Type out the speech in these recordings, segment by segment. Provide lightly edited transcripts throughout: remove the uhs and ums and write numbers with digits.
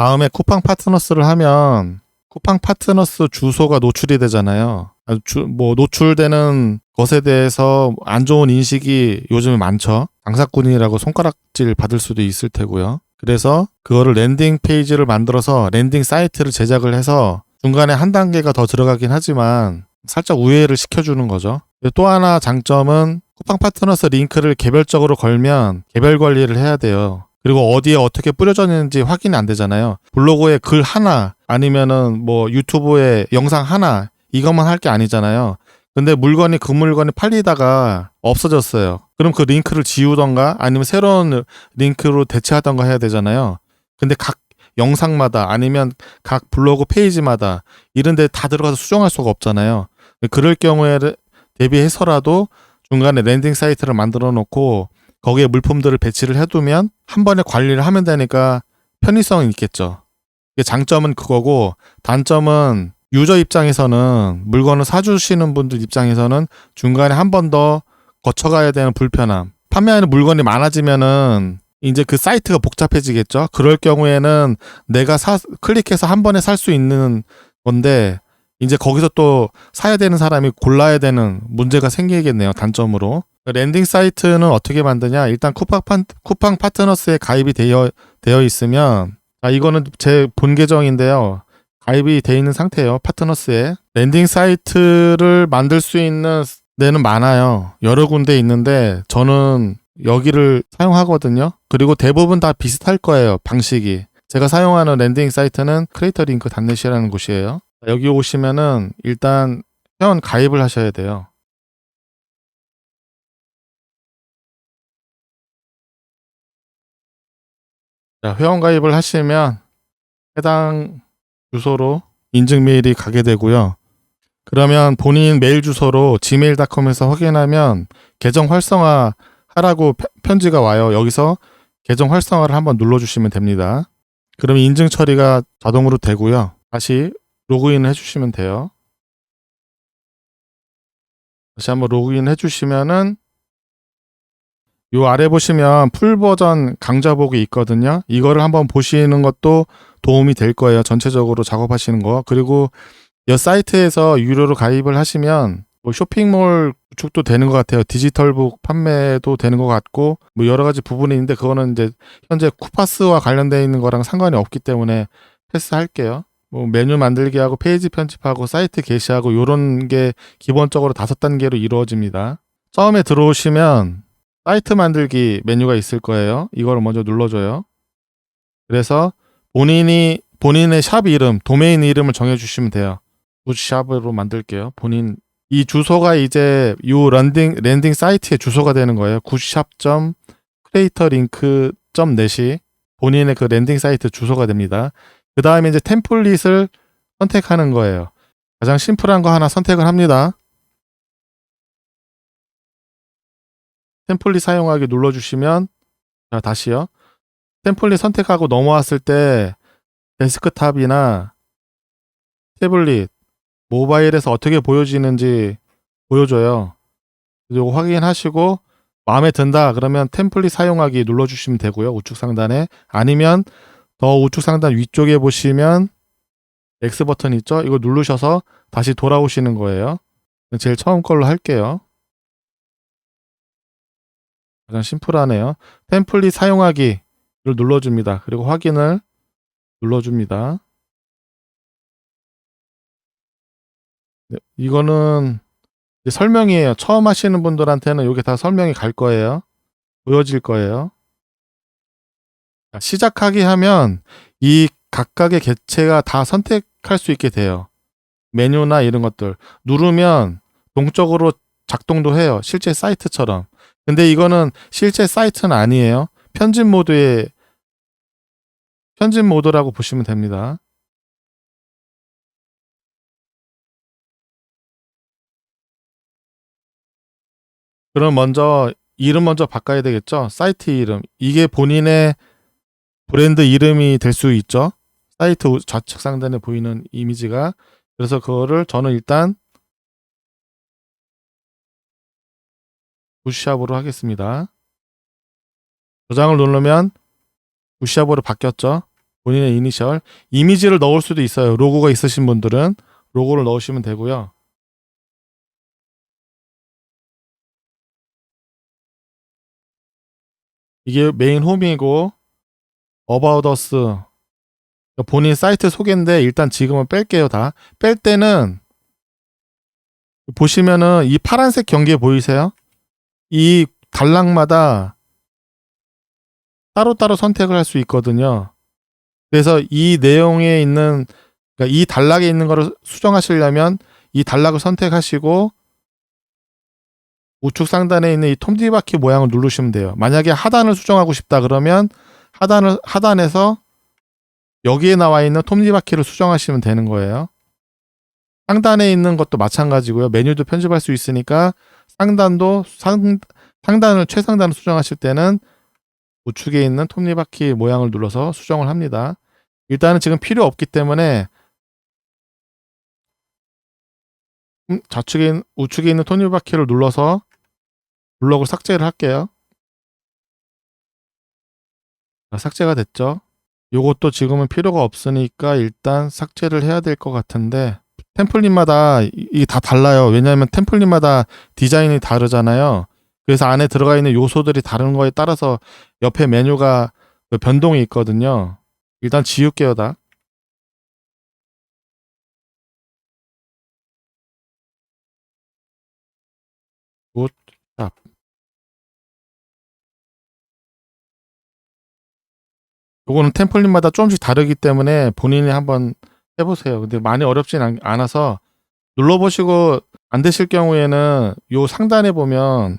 다음에 쿠팡 파트너스를 하면 쿠팡 파트너스 주소가 노출이 되잖아요. 노출되는 것에 대해서 안 좋은 인식이 요즘에 많죠. 장사꾼이라고 손가락질 받을 수도 있을 테고요. 그래서 그거를 랜딩 페이지를 만들어서 랜딩 사이트를 제작을 해서 중간에 한 단계가 더 들어가긴 하지만 살짝 우회를 시켜주는 거죠. 또 하나 장점은 쿠팡 파트너스 링크를 개별적으로 걸면 개별 관리를 해야 돼요. 그리고 어디에 어떻게 뿌려졌는지 확인이 안 되잖아요. 블로그에 글 하나 아니면은 유튜브에 영상 하나 이것만 할 게 아니잖아요. 근데 그 물건이 팔리다가 없어졌어요. 그럼 그 링크를 지우던가 아니면 새로운 링크로 대체하던가 해야 되잖아요. 근데 각 영상마다 아니면 각 블로그 페이지마다 이런 데 다 들어가서 수정할 수가 없잖아요. 그럴 경우에 대비해서라도 중간에 랜딩 사이트를 만들어 놓고 거기에 물품들을 배치를 해두면 한 번에 관리를 하면 되니까 편의성이 있겠죠. 장점은 그거고, 단점은 유저 입장에서는 물건을 사주시는 분들 입장에서는 중간에 한 번 더 거쳐가야 되는 불편함. 판매하는 물건이 많아지면은 이제 그 사이트가 복잡해지겠죠. 그럴 경우에는 내가 클릭해서 한 번에 살 수 있는 건데 이제 거기서 또 사야 되는 사람이 골라야 되는 문제가 생기겠네요. 단점으로. 랜딩 사이트는 어떻게 만드냐? 일단 쿠팡 파트너스에 가입이 되어 있으면, 이거는 제 본 계정인데요. 가입이 되어 있는 상태예요. 파트너스에. 랜딩 사이트를 만들 수 있는 데는 많아요. 여러 군데 있는데 저는 여기를 사용하거든요. 그리고 대부분 다 비슷할 거예요. 방식이. 제가 사용하는 랜딩 사이트는 크리에이터링크.net이라는 곳이에요. 여기 오시면은 일단 회원 가입을 하셔야 돼요. 자, 회원 가입을 하시면 해당 주소로 인증 메일이 가게 되고요. 그러면 본인 메일 주소로 gmail.com에서 확인하면 계정 활성화 하라고 편지가 와요. 여기서 계정 활성화를 한번 눌러주시면 됩니다. 그러면 인증 처리가 자동으로 되고요. 다시 로그인 해주시면 돼요. 다시 한번 로그인 해주시면은 요 아래 보시면 풀 버전 강좌복이 있거든요. 이거를 한번 보시는 것도 도움이 될 거예요. 전체적으로 작업하시는 거. 그리고 이 사이트에서 유료로 가입을 하시면 쇼핑몰 구축도 되는 것 같아요. 디지털북 판매도 되는 것 같고 여러 가지 부분이 있는데 그거는 이제 현재 쿠파스와 관련되어 있는 거랑 상관이 없기 때문에 패스할게요. 메뉴 만들기 하고 페이지 편집하고 사이트 게시하고 요런 게 기본적으로 5단계로 이루어집니다. 처음에 들어오시면 사이트 만들기 메뉴가 있을 거예요. 이걸 먼저 눌러줘요. 그래서 본인의 샵 이름, 도메인 이름을 정해주시면 돼요. 굿샵으로 만들게요. 이 주소가 이제 랜딩 사이트의 주소가 되는 거예요. 굿샵.creatorlink.net이 본인의 그 랜딩 사이트 주소가 됩니다. 그 다음에 이제 템플릿을 선택하는 거예요. 가장 심플한 거 하나 선택을 합니다. 템플릿 사용하기 눌러주시면, 자, 다시요. 템플릿 선택하고 넘어왔을 때 데스크탑이나 태블릿, 모바일에서 어떻게 보여지는지 보여줘요. 이거 확인하시고 마음에 든다 그러면 템플릿 사용하기 눌러주시면 되고요. 우측 상단에. 아니면 더 우측 상단 위쪽에 보시면 X 버튼 있죠? 이거 누르셔서 다시 돌아오시는 거예요. 제일 처음 걸로 할게요. 가장 심플하네요. 템플릿 사용하기를 눌러줍니다. 그리고 확인을 눌러줍니다. 네, 이거는 설명이에요. 처음 하시는 분들한테는 이게 다 설명이 갈 거예요. 보여질 거예요. 시작하기 하면 이 각각의 객체가 다 선택할 수 있게 돼요. 메뉴나 이런 것들 누르면 동적으로 작동도 해요. 실제 사이트처럼. 근데 이거는 실제 사이트는 아니에요. 편집 모드라고 보시면 됩니다. 그럼 이름 먼저 바꿔야 되겠죠? 사이트 이름. 이게 본인의 브랜드 이름이 될 수 있죠? 사이트 좌측 상단에 보이는 이미지가. 그래서 그거를 저는 일단 굿샵으로 하겠습니다. 저장을 누르면 굿샵으로 바뀌었죠? 본인의 이니셜, 이미지를 넣을 수도 있어요. 로고가 있으신 분들은 로고를 넣으시면 되고요. 이게 메인 홈이고 About Us 본인 사이트 소개인데 일단 지금은 뺄게요. 다 뺄 때는 보시면은 이 파란색 경계 보이세요? 이 단락마다 따로따로 선택을 할 수 있거든요. 그래서 이 내용에 있는, 그러니까 이 단락에 있는 거를 수정하시려면 이 단락을 선택하시고 우측 상단에 있는 이 톱니바퀴 모양을 누르시면 돼요. 만약에 하단을 수정하고 싶다 그러면 하단에서 여기에 나와 있는 톱니바퀴를 수정하시면 되는 거예요. 상단에 있는 것도 마찬가지고요. 메뉴도 편집할 수 있으니까 최상단을 수정하실 때는 우측에 있는 톱니바퀴 모양을 눌러서 수정을 합니다. 일단은 지금 필요 없기 때문에 우측에 있는 톱니바퀴를 눌러서 블럭을 삭제를 할게요. 자, 삭제가 됐죠. 요것도 지금은 필요가 없으니까 일단 삭제를 해야 될 것 같은데 템플릿마다 이게 다 달라요. 왜냐하면 템플릿마다 디자인이 다르잖아요. 그래서 안에 들어가 있는 요소들이 다른 거에 따라서 옆에 메뉴가 변동이 있거든요. 일단 지울게요, 다. 굿, 샵. 요거는 템플릿마다 조금씩 다르기 때문에 본인이 한번 해보세요. 근데 많이 어렵진 않아서 눌러보시고 안 되실 경우에는 요 상단에 보면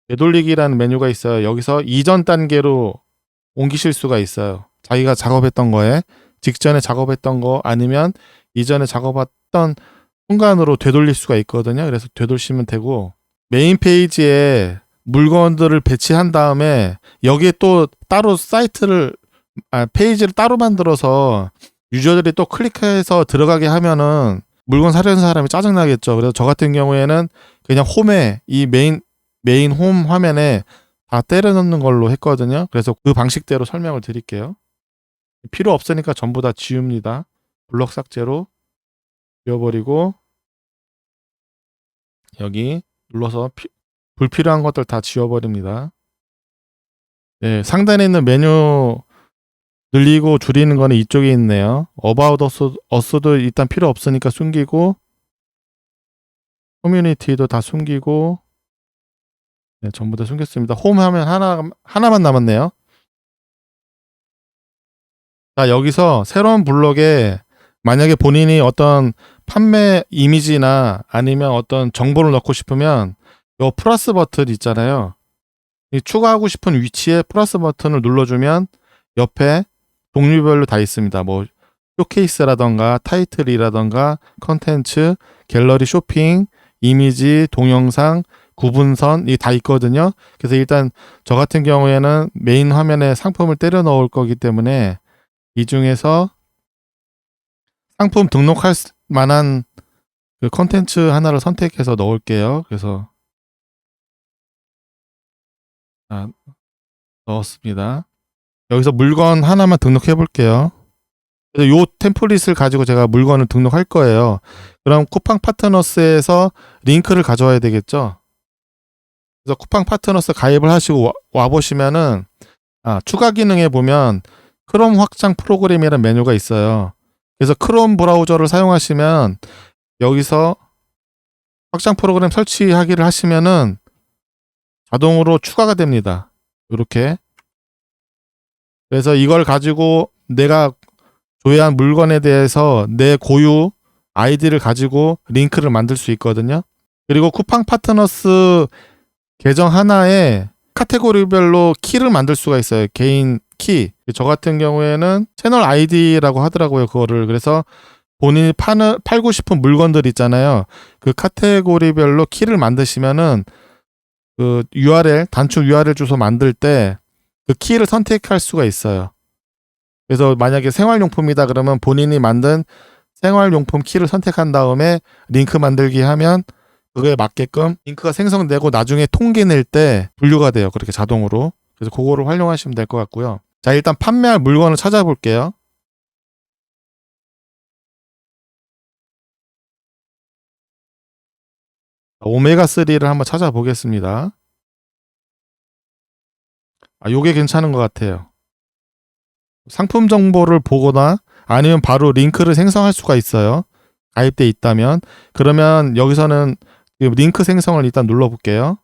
되돌리기라는 메뉴가 있어요. 여기서 이전 단계로 옮기실 수가 있어요. 자기가 작업했던 거에 직전에 작업했던 거 아니면 이전에 작업했던 순간으로 되돌릴 수가 있거든요. 그래서 되돌리시면 되고 메인 페이지에 물건들을 배치한 다음에 여기에 또 따로 페이지를 따로 만들어서 유저들이 또 클릭해서 들어가게 하면은 물건 사려는 사람이 짜증나겠죠. 그래서 저 같은 경우에는 그냥 홈에 이 메인 홈 화면에 다 때려 넣는 걸로 했거든요. 그래서 그 방식대로 설명을 드릴게요. 필요 없으니까 전부 다 지웁니다. 블럭 삭제로 지워버리고 여기 눌러서 불필요한 것들 다 지워버립니다. 네, 상단에 있는 메뉴 늘리고 줄이는 거는 이쪽에 있네요. About Us도 일단 필요 없으니까 숨기고 커뮤니티도 다 숨기고 네, 전부 다 숨겼습니다. 홈 하면 하나만 남았네요. 자, 여기서 새로운 블록에 만약에 본인이 어떤 판매 이미지나 아니면 어떤 정보를 넣고 싶으면 요 플러스 버튼 있잖아요. 이 추가하고 싶은 위치에 플러스 버튼을 눌러주면 옆에 종류별로 다 있습니다. 뭐 쇼케이스라던가 타이틀이라던가 컨텐츠, 갤러리 쇼핑, 이미지, 동영상, 구분선이 다 있거든요. 그래서 일단 저 같은 경우에는 메인 화면에 상품을 때려 넣을 거기 때문에 이 중에서 상품 등록할 만한 그 컨텐츠 하나를 선택해서 넣을게요. 그래서 넣었습니다. 여기서 물건 하나만 등록해 볼게요. 그래서 요 템플릿을 가지고 제가 물건을 등록할 거예요. 그럼 쿠팡 파트너스에서 링크를 가져와야 되겠죠. 그래서 쿠팡 파트너스 가입을 하시고 와 보시면은 추가 기능에 보면 크롬 확장 프로그램이라는 메뉴가 있어요. 그래서 크롬 브라우저를 사용하시면 여기서 확장 프로그램 설치하기를 하시면은 자동으로 추가가 됩니다. 이렇게. 그래서 이걸 가지고 내가 조회한 물건에 대해서 내 고유 아이디를 가지고 링크를 만들 수 있거든요. 그리고 쿠팡 파트너스 계정 하나에 카테고리별로 키를 만들 수가 있어요. 개인 키. 저 같은 경우에는 채널 아이디라고 하더라고요. 그거를. 그래서 본인이 팔고 싶은 물건들 있잖아요. 그 카테고리별로 키를 만드시면은 그 단축 URL 주소 만들 때 그 키를 선택할 수가 있어요. 그래서 만약에 생활용품이다 그러면 본인이 만든 생활용품 키를 선택한 다음에 링크 만들기 하면 그거에 맞게끔 링크가 생성되고 나중에 통계 낼 때 분류가 돼요. 그렇게 자동으로. 그래서 그거를 활용하시면 될 것 같고요. 자, 일단 판매할 물건을 찾아볼게요. 오메가3를 한번 찾아보겠습니다. 요게 괜찮은 것 같아요. 상품 정보를 보거나 아니면 바로 링크를 생성할 수가 있어요. 가입돼 있다면. 그러면 여기서는 링크 생성을 일단 눌러볼게요.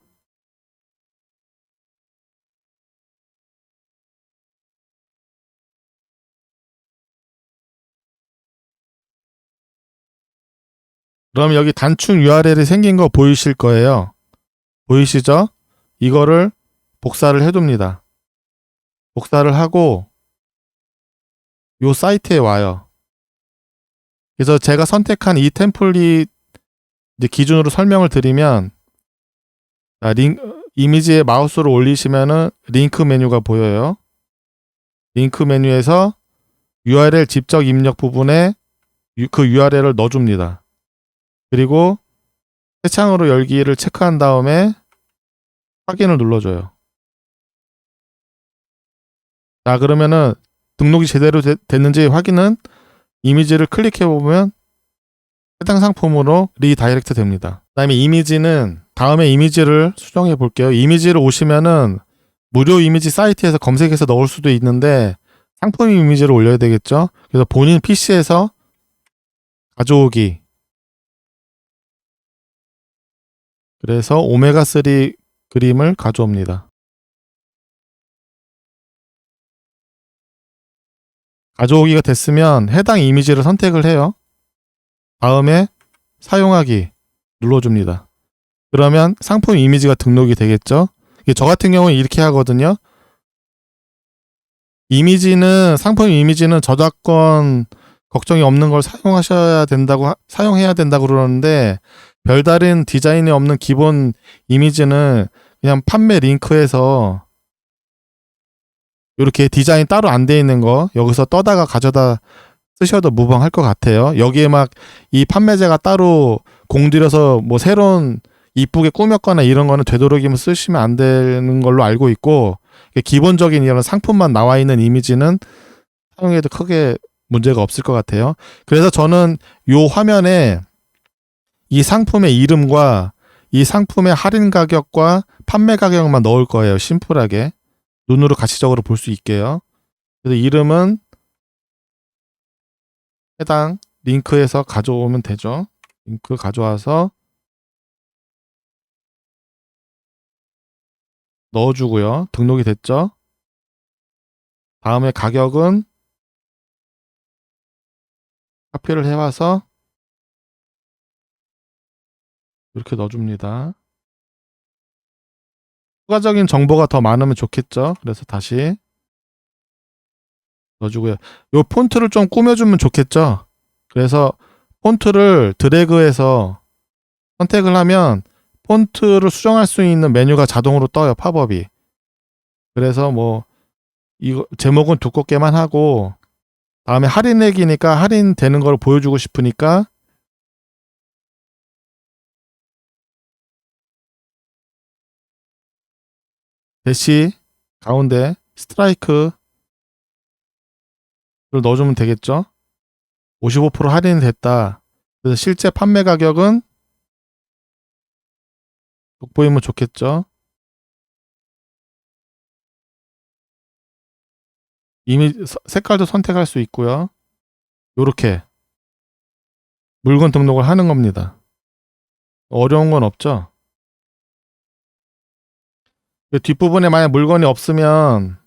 그럼 여기 단축 URL이 생긴 거 보이실 거예요. 보이시죠? 이거를 복사를 해둡니다. 복사를 하고 요 사이트에 와요. 그래서 제가 선택한 이 템플릿 기준으로 설명을 드리면 이미지에 마우스를 올리시면은 링크 메뉴가 보여요. 링크 메뉴에서 URL 직접 입력 부분에 그 URL을 넣어줍니다. 그리고 새 창으로 열기를 체크한 다음에 확인을 눌러줘요. 자, 그러면은 등록이 제대로 됐는지 확인은 이미지를 클릭해보면 해당 상품으로 리다이렉트 됩니다. 그 다음에 이미지는 다음에 이미지를 수정해 볼게요. 이미지를 오시면은 무료 이미지 사이트에서 검색해서 넣을 수도 있는데 상품 이미지를 올려야 되겠죠. 그래서 본인 PC에서 가져오기. 그래서 오메가3 그림을 가져옵니다. 가져오기가 됐으면 해당 이미지를 선택을 해요. 다음에 사용하기 눌러줍니다. 그러면 상품 이미지가 등록이 되겠죠. 저 같은 경우는 이렇게 하거든요. 상품 이미지는 저작권 걱정이 없는 걸 사용해야 된다고 그러는데 별다른 디자인이 없는 기본 이미지는 그냥 판매 링크에서 이렇게 디자인 따로 안 돼 있는 거 여기서 떠다가 가져다 쓰셔도 무방할 것 같아요. 여기에 막 이 판매자가 따로 공들여서 뭐 새로운 이쁘게 꾸몄거나 이런 거는 되도록이면 쓰시면 안 되는 걸로 알고 있고 기본적인 이런 상품만 나와 있는 이미지는 사용해도 크게 문제가 없을 것 같아요. 그래서 저는 요 화면에 이 상품의 이름과 이 상품의 할인 가격과 판매 가격만 넣을 거예요. 심플하게 눈으로 가시적으로 볼 수 있게요. 그래서 이름은 해당 링크에서 가져오면 되죠. 링크 가져와서 넣어주고요. 등록이 됐죠. 다음에 가격은 카피를 해와서 이렇게 넣어줍니다. 추가적인 정보가 더 많으면 좋겠죠. 그래서 다시 넣어주고요. 요 폰트를 좀 꾸며주면 좋겠죠. 그래서 폰트를 드래그해서 선택을 하면 폰트를 수정할 수 있는 메뉴가 자동으로 떠요. 팝업이. 그래서 뭐 이거 제목은 두껍게만 하고 다음에 할인액이니까 할인되는 걸 보여주고 싶으니까 대시 가운데 스트라이크를 넣어주면 되겠죠. 55% 할인이 됐다. 그래서 실제 판매 가격은 돋보이면 좋겠죠. 이미 색깔도 선택할 수 있고요. 요렇게 물건 등록을 하는 겁니다. 어려운 건 없죠. 뒷부분에 만약 물건이 없으면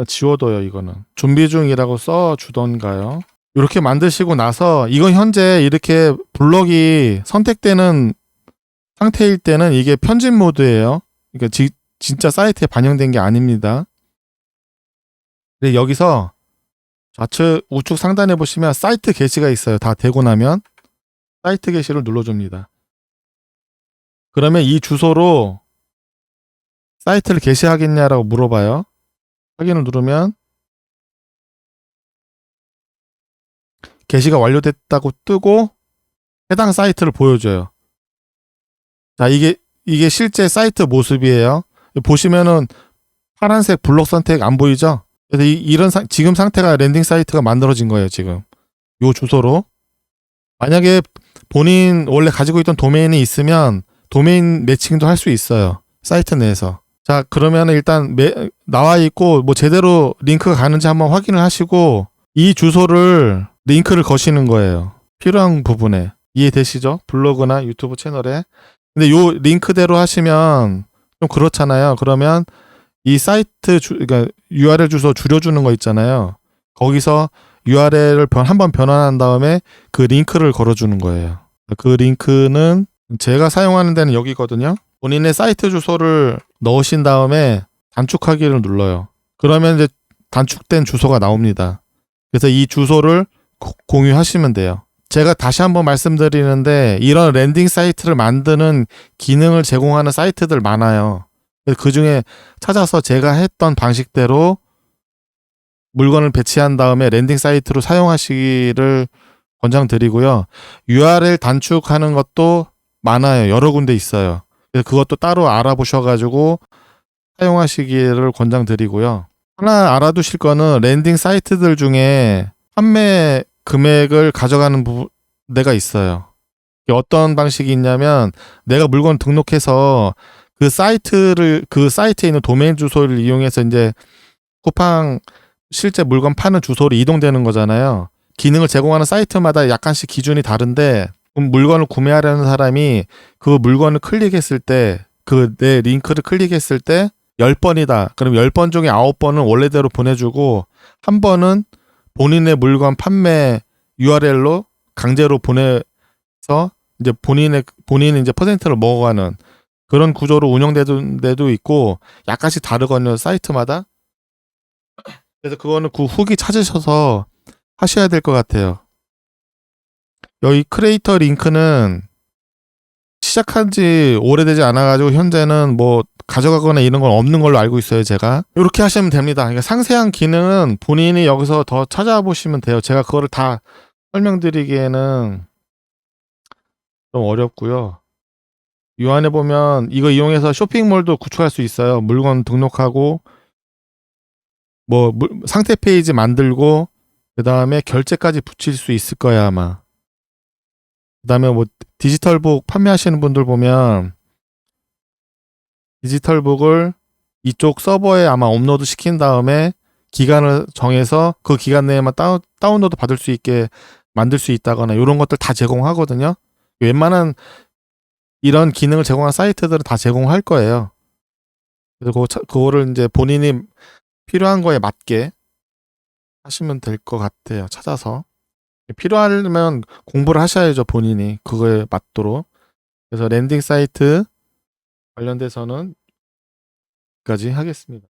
지워둬요. 이거는 준비 중이라고 써주던가요. 이렇게 만드시고 나서 이건 현재 이렇게 블럭이 선택되는 상태일 때는 이게 편집 모드예요. 그러니까 진짜 사이트에 반영된 게 아닙니다. 근데 여기서 좌측 우측 상단에 보시면 사이트 게시가 있어요. 다 되고 나면 사이트 게시를 눌러줍니다. 그러면 이 주소로 사이트를 게시하겠냐라고 물어봐요. 확인을 누르면 게시가 완료됐다고 뜨고 해당 사이트를 보여줘요. 자, 이게 실제 사이트 모습이에요. 보시면은 파란색 블록 선택 안 보이죠? 그래서 지금 상태가 랜딩 사이트가 만들어진 거예요. 지금 요 주소로. 만약에 본인 원래 가지고 있던 도메인이 있으면 도메인 매칭도 할 수 있어요. 사이트 내에서. 자, 그러면 일단 나와 있고 뭐 제대로 링크가 가는지 한번 확인을 하시고 이 주소를 링크를 거시는 거예요. 필요한 부분에. 이해되시죠? 블로그나 유튜브 채널에. 근데 요 링크대로 하시면 좀 그렇잖아요. 그러면 이 사이트 그러니까 URL 주소 줄여주는 거 있잖아요. 거기서 URL을 한번 변환한 다음에 그 링크를 걸어주는 거예요. 그 링크는 제가 사용하는 데는 여기거든요. 본인의 사이트 주소를 넣으신 다음에 단축하기를 눌러요. 그러면 이제 단축된 주소가 나옵니다. 그래서 이 주소를 공유하시면 돼요. 제가 다시 한번 말씀드리는데 이런 랜딩 사이트를 만드는 기능을 제공하는 사이트들 많아요. 그 중에 찾아서 제가 했던 방식대로 물건을 배치한 다음에 랜딩 사이트로 사용하시기를 권장드리고요. URL 단축하는 것도 많아요. 여러 군데 있어요. 그래서 그것도 따로 알아보셔가지고 사용하시기를 권장드리고요. 하나 알아두실 거는 랜딩 사이트들 중에 판매 금액을 가져가는 데가 있어요. 어떤 방식이 있냐면 내가 물건 등록해서 그 사이트에 있는 도메인 주소를 이용해서 이제 쿠팡 실제 물건 파는 주소로 이동되는 거잖아요. 기능을 제공하는 사이트마다 약간씩 기준이 다른데 물건을 구매하려는 사람이 그 물건을 클릭했을 때 그 내 링크를 클릭했을 때 10번이다. 그럼 10번 중에 9번은 원래대로 보내주고 한 번은 본인의 물건 판매 URL로 강제로 보내서 이제 본인이 이제 퍼센트를 먹어가는 그런 구조로 운영되는 데도 있고 약간씩 다르거든요. 사이트마다. 그래서 그거는 그 후기 찾으셔서 하셔야 될 것 같아요. 여기 크리에이터 링크는 시작한 지 오래되지 않아가지고 현재는 뭐 가져가거나 이런 건 없는 걸로 알고 있어요. 제가 이렇게 하시면 됩니다. 그러니까 상세한 기능은 본인이 여기서 더 찾아보시면 돼요. 제가 그거를 다 설명드리기에는 좀 어렵고요. 이 안에 보면 이거 이용해서 쇼핑몰도 구축할 수 있어요. 물건 등록하고 뭐 상태 페이지 만들고 그 다음에 결제까지 붙일 수 있을 거야 아마. 그 다음에 뭐 디지털북 판매하시는 분들 보면 디지털북을 이쪽 서버에 아마 업로드 시킨 다음에 기간을 정해서 그 기간 내에만 다운로드 받을 수 있게 만들 수 있다거나 이런 것들 다 제공하거든요. 웬만한 이런 기능을 제공한 사이트들은 다 제공할 거예요. 그래서 그거를 이제 본인이 필요한 거에 맞게 하시면 될 것 같아요. 찾아서. 필요하면 공부를 하셔야죠. 본인이 그거에 맞도록. 그래서 랜딩 사이트 관련돼서는 여기까지 하겠습니다.